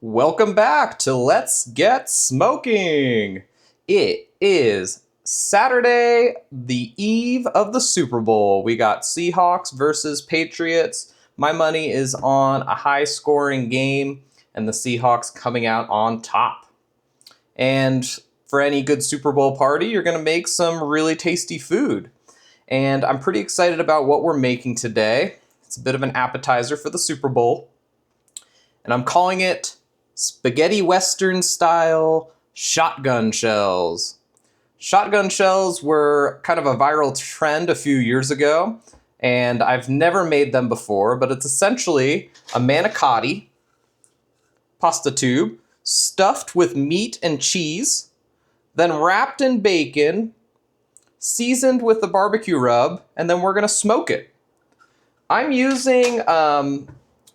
Welcome back to Let's Get Smoking. It is Saturday, the eve of the Super Bowl. We got Seahawks versus Patriots. My money is on a high-scoring game and the Seahawks coming out on top. And for any good Super Bowl party, you're going to make some really tasty food. And I'm pretty excited about what we're making today. It's a bit of an appetizer for the Super Bowl. And I'm calling it spaghetti western style shotgun shells. Shotgun shells were kind of a viral trend a few years ago, and I've never made them before, but it's essentially a manicotti pasta tube stuffed with meat and cheese, then wrapped in bacon, seasoned with the barbecue rub, and then we're gonna smoke it.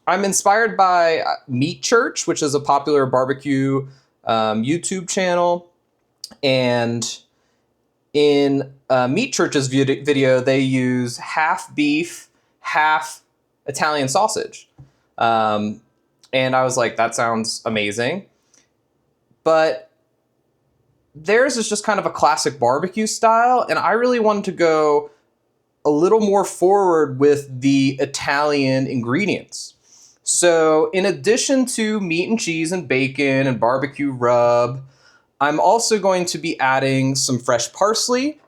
I'm inspired by Meat Church, which is a popular barbecue YouTube channel. And in Meat Church's video, they use half beef, half Italian sausage. And I was like, that sounds amazing. But theirs is just kind of a classic barbecue style. And I really wanted to go a little more forward with the Italian ingredients. So in addition to meat and cheese and bacon and barbecue rub, I'm also going to be adding some fresh parsley.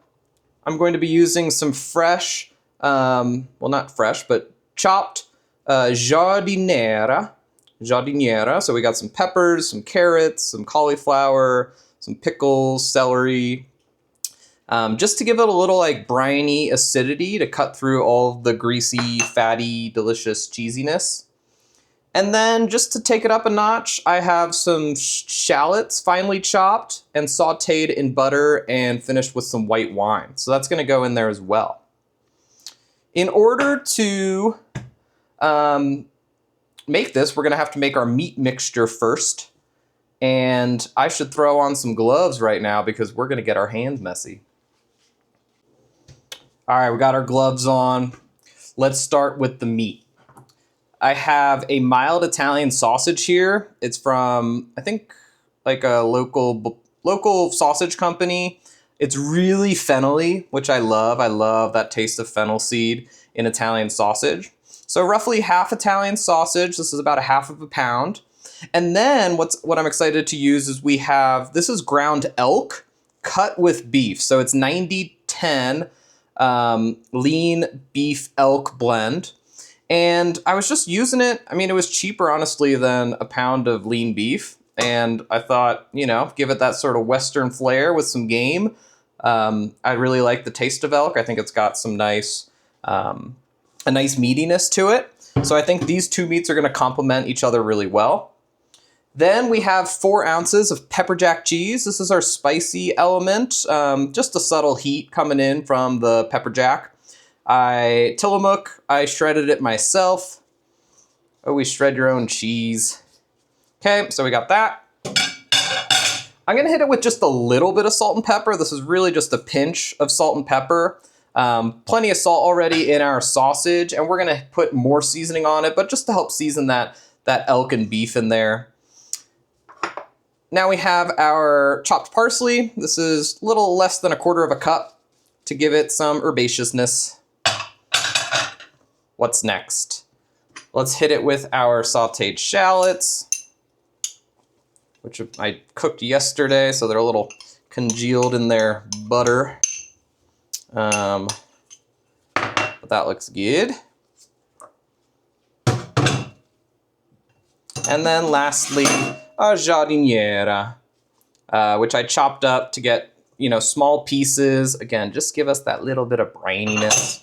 I'm going to be using some fresh, well, not fresh, but chopped giardiniera. So we got some peppers, some carrots, some cauliflower, some pickles, celery, just to give it a little like briny acidity to cut through all the greasy, fatty, delicious cheesiness. And then just to take it up a notch, I have some shallots finely chopped and sauteed in butter and finished with some white wine. So that's gonna go in there as well. In order to make this, we're gonna have to make our meat mixture first. And I should throw on some gloves right now because we're gonna get our hands messy. All right, we got our gloves on. Let's start with the meat. I have a mild Italian sausage here. It's from, I think, like a local sausage company. It's really fennel-y, which I love. I love that taste of fennel seed in Italian sausage. So roughly half Italian sausage. This is about a half of a pound. And then what I'm excited to use is this is ground elk cut with beef. So it's 90-10 lean beef elk blend. And I was just using it. I mean, it was cheaper, honestly, than a pound of lean beef. And I thought, give it that sort of Western flair with some game. I really like the taste of elk. I think it's got some a nice meatiness to it. So I think these two meats are going to complement each other really well. Then we have 4 ounces of pepper jack cheese. This is our spicy element. Just a subtle heat coming in from the pepper jack. Tillamook, I shredded it myself. Always shred your own cheese. Okay, so we got that. I'm gonna hit it with just a little bit of salt and pepper. This is really just a pinch of salt and pepper. Plenty of salt already in our sausage, and we're gonna put more seasoning on it, but just to help season that elk and beef in there. Now we have our chopped parsley. This is a little less than 1/4 cup to give it some herbaceousness. What's next? Let's hit it with our sauteed shallots, which I cooked yesterday, so they're a little congealed in their butter. But that looks good. And then lastly, a giardiniera, which I chopped up to get, small pieces. Again, just give us that little bit of brininess.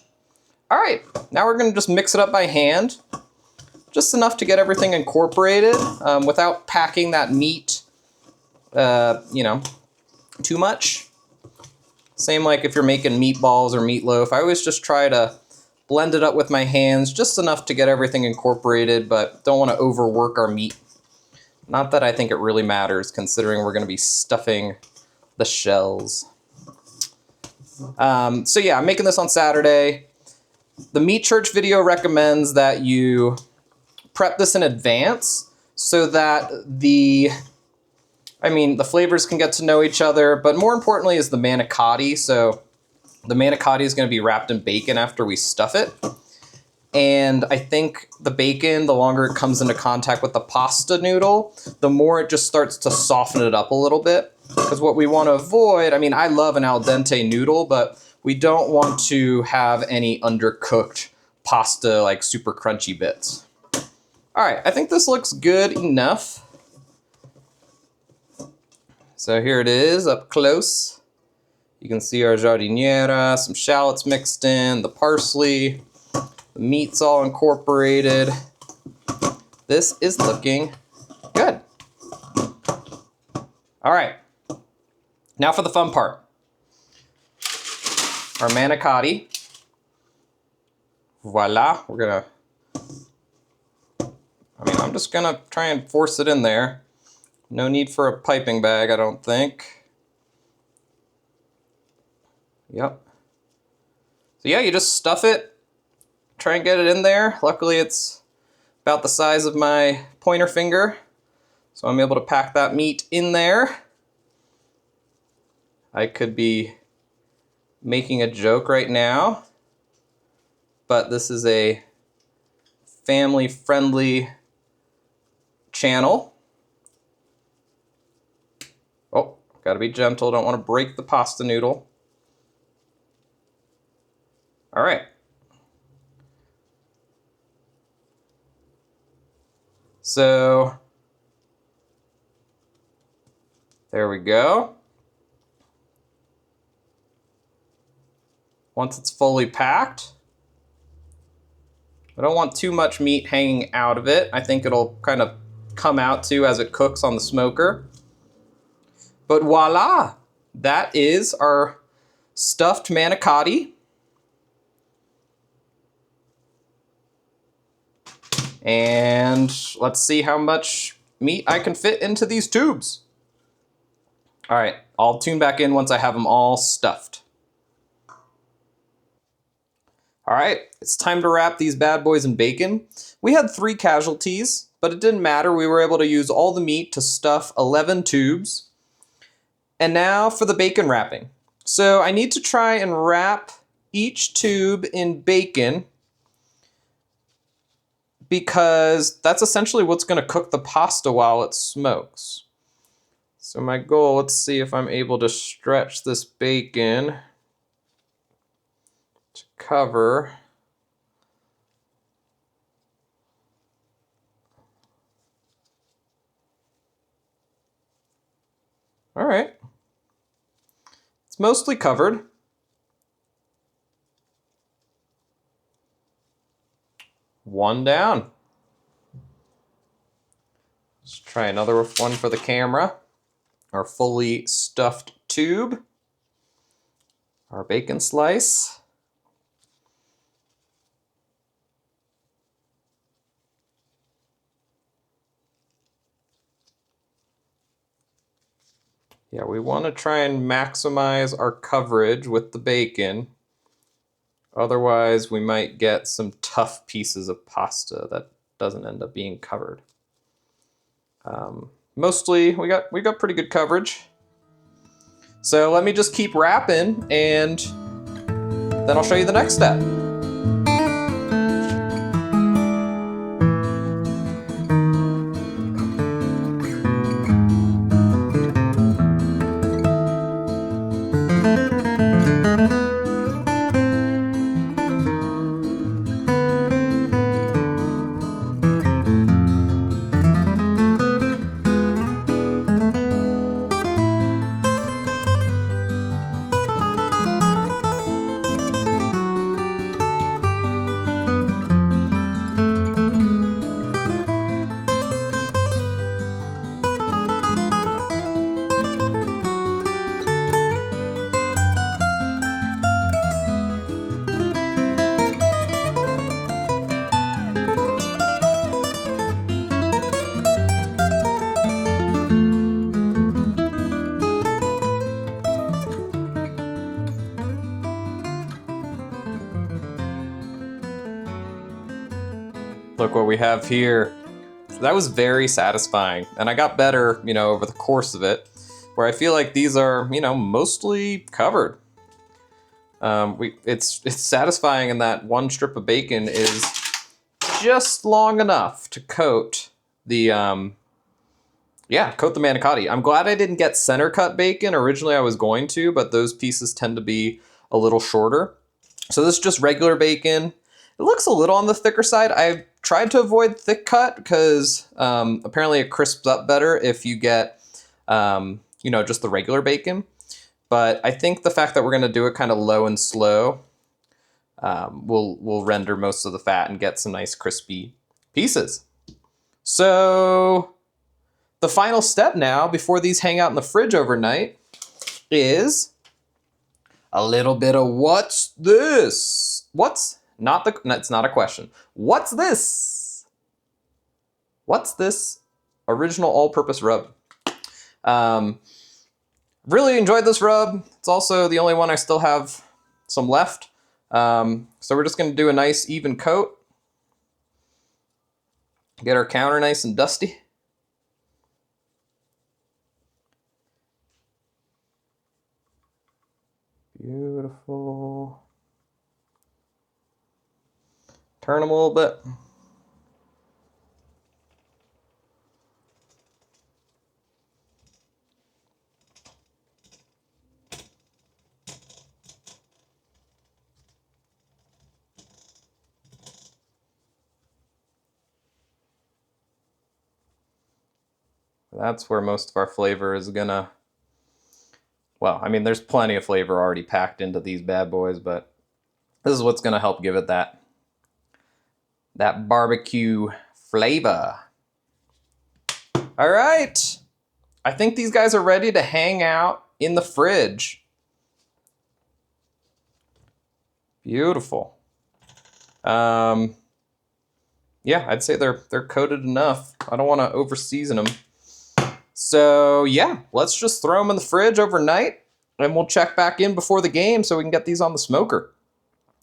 All right, now we're gonna just mix it up by hand, just enough to get everything incorporated without packing that meat, too much. Same like if you're making meatballs or meatloaf. I always just try to blend it up with my hands, just enough to get everything incorporated, but don't wanna overwork our meat. Not that I think it really matters, considering we're gonna be stuffing the shells. So yeah, I'm making this on Saturday. The Meat Church video recommends that you prep this in advance so that the flavors can get to know each other, but more importantly is the manicotti. So the manicotti is going to be wrapped in bacon after we stuff it. And I think the bacon, the longer it comes into contact with the pasta noodle, the more it just starts to soften it up a little bit. Because what we want to avoid, I love an al dente noodle, but we don't want to have any undercooked pasta, like super crunchy bits. All right, I think this looks good enough. So here it is up close. You can see our giardiniera, some shallots mixed in, the parsley. The meat's all incorporated. This is looking good. All right, now for the fun part. Our manicotti. Voila, I'm just gonna try and force it in there. No need for a piping bag, I don't think. Yep. So yeah, you just stuff it. Try and get it in there. Luckily it's about the size of my pointer finger, so I'm able to pack that meat in there. I could be making a joke right now, but this is a family-friendly channel. Oh, gotta be gentle, don't want to break the pasta noodle. All right. So there we go. Once it's fully packed, I don't want too much meat hanging out of it. I think it'll kind of come out too as it cooks on the smoker. But voila, that is our stuffed manicotti. And let's see how much meat I can fit into these tubes. All right, I'll tune back in once I have them all stuffed. All right, it's time to wrap these bad boys in bacon. We had 3 casualties, but it didn't matter. We were able to use all the meat to stuff 11 tubes. And now for the bacon wrapping. So I need to try and wrap each tube in bacon, because that's essentially what's going to cook the pasta while it smokes. So my goal, let's see if I'm able to stretch this bacon to cover. All right. It's mostly covered. One down. Let's try another one for the camera. Our fully stuffed tube. Our bacon slice. Yeah, we want to try and maximize our coverage with the bacon. Otherwise, we might get some tough pieces of pasta that doesn't end up being covered. Mostly, we got pretty good coverage. So let me just keep wrapping, and then I'll show you the next step. Look what we have here. that was very satisfying, and I got better, you know, over the course of it, where I feel like these are, you know, mostly covered. It's satisfying in that one strip of bacon is just long enough to coat the coat the manicotti. I'm glad I didn't get center cut bacon. Originally I was going to, but those pieces tend to be a little shorter. So this is just regular bacon. It looks a little on the thicker side. I tried to avoid thick cut because apparently it crisps up better if you get, you know, just the regular bacon. But I think the fact that we're gonna do it kind of low and slow will render most of the fat and get some nice crispy pieces. So the final step now, before these hang out in the fridge overnight, is a little bit of what's this? It's not a question. What's this? What's this original all-purpose rub? Really enjoyed this rub. It's also the only one I still have some left. So we're just gonna do a nice even coat. Get our counter nice and dusty. Beautiful. Turn them a little bit. That's where most of our flavor is gonna, well, I mean, there's plenty of flavor already packed into these bad boys, but this is what's gonna help give it that barbecue flavor. All right, I think these guys are ready to hang out in the fridge. Beautiful. Yeah, I'd say they're coated enough. I don't want to over season them. So yeah, let's just throw them in the fridge overnight, and we'll check back in before the game so we can get these on the smoker.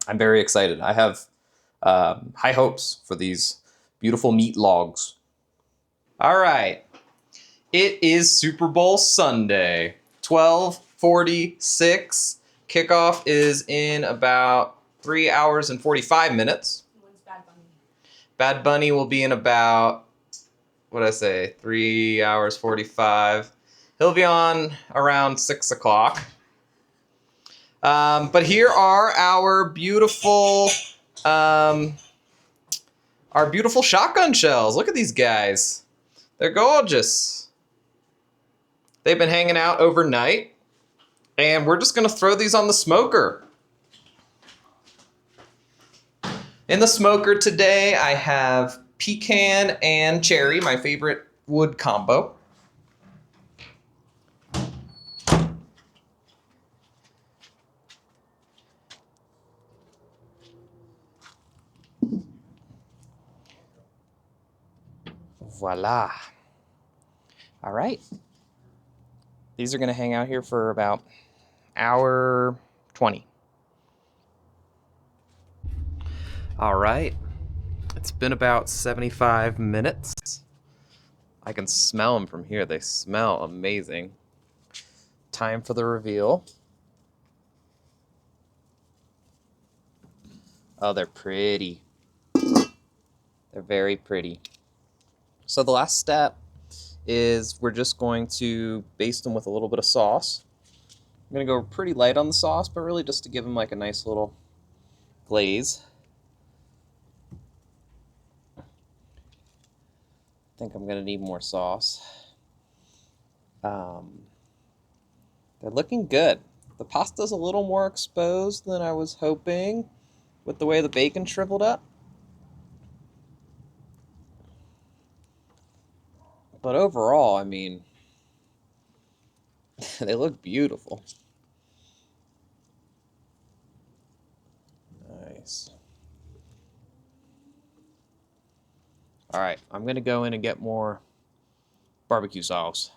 I'm very excited. I have high hopes for these beautiful meat logs. All right, it is Super Bowl Sunday, 12:46. Kickoff is in about 3 hours and 45 minutes. When's Bad Bunny? Bad Bunny will be in about, what did I say, 3 hours 45. He'll be on around 6 o'clock. But here are our beautiful shotgun shells. Look at these guys. They're gorgeous. They've been hanging out overnight, and we're just gonna throw these on the smoker. In the smoker today, I have pecan and cherry, my favorite wood combo. Voila. All right. These are gonna hang out here for about hour 20. All right. It's been about 75 minutes. I can smell them from here. They smell amazing. Time for the reveal. Oh, they're pretty. They're very pretty. So the last step is we're just going to baste them with a little bit of sauce. I'm gonna go pretty light on the sauce, but really just to give them like a nice little glaze. I think I'm gonna need more sauce. They're looking good. The pasta's a little more exposed than I was hoping with the way the bacon shriveled up. But overall, I mean, they look beautiful. Nice. All right, I'm gonna go in and get more barbecue sauce.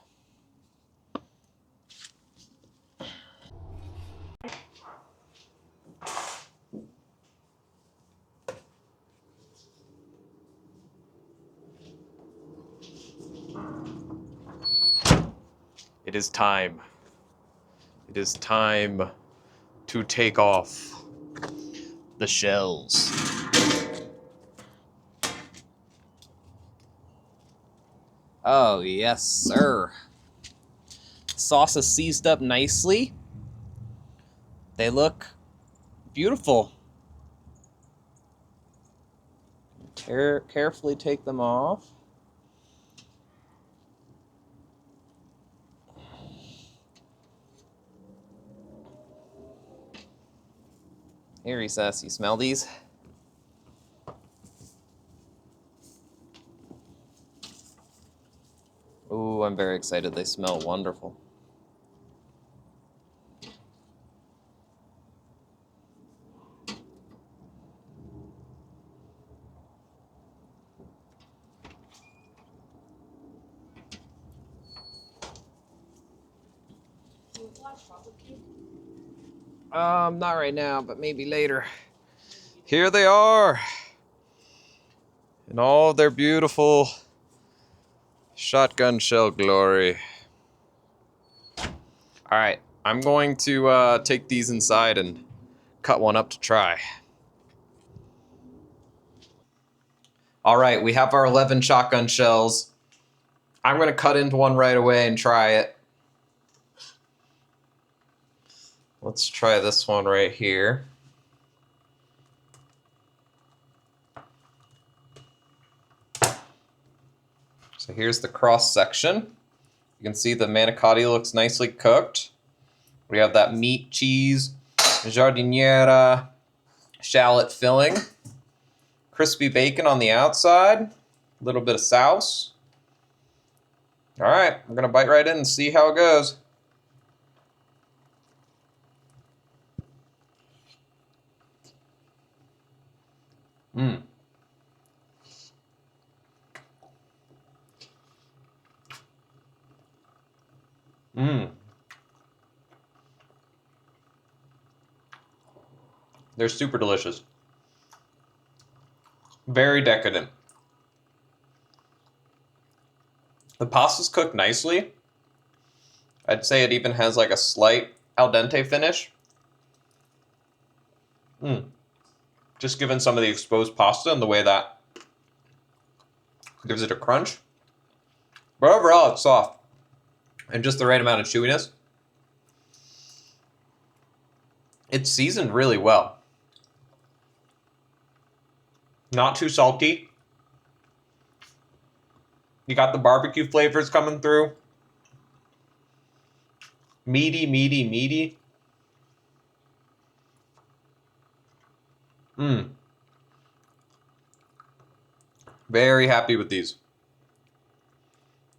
It is time. It is time to take off the shells. Oh, yes, sir. Sauce is seized up nicely. They look beautiful. Carefully take them off. Here, Recess, you smell these? Ooh, I'm very excited. They smell wonderful. Not right now, but maybe later. Here they are. In all their beautiful shotgun shell glory. All right, I'm going to take these inside and cut one up to try. All right, we have our 11 shotgun shells. I'm going to cut into one right away and try it. Let's try this one right here. So here's the cross section. You can see the manicotti looks nicely cooked. We have that meat, cheese, giardiniera, shallot filling, crispy bacon on the outside, a little bit of sauce. All right, we're gonna bite right in and see how it goes. Mmm. Mmm. They're super delicious. Very decadent. The pasta's cooked nicely. I'd say it even has like a slight al dente finish. Just given some of the exposed pasta and the way that gives it a crunch. But overall, it's soft. And just the right amount of chewiness. It's seasoned really well. Not too salty. You got the barbecue flavors coming through. Meaty, meaty, meaty. Very happy with these.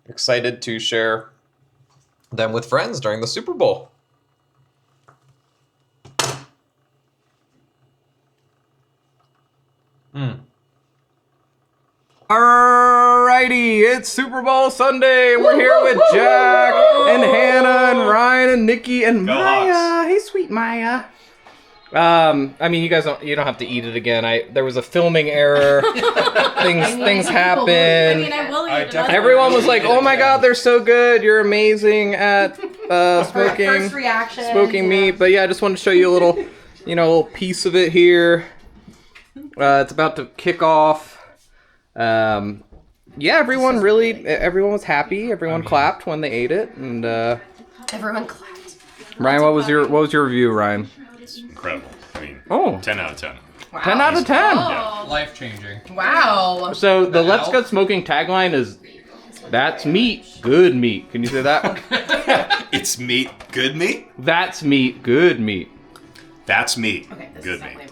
Excited to share them with friends during the Super Bowl. Alrighty, it's Super Bowl Sunday. We're here with Jack and Hannah and Ryan and Nikki and Maya. Hey, sweet Maya. I mean, you don't have to eat it again. There was a filming error. things happen. I mean, I will eat it. Everyone was like, "Oh my God, they're so good! You're amazing at smoking meat." But yeah, I just wanted to show you a little piece of it here. It's about to kick off. Yeah, everyone was happy. Everyone clapped when they ate it, and everyone clapped. Ryan, what was your review, Ryan? Incredible. I mean, 10 out of 10. Wow. 10 out of 10. Yeah. Life-changing. Wow. So the Let's Get Smoking tagline is, "That's meat, good meat." Can you say that? It's meat, good meat? That's meat, good meat. That's meat, Okay, this good is meat. definitely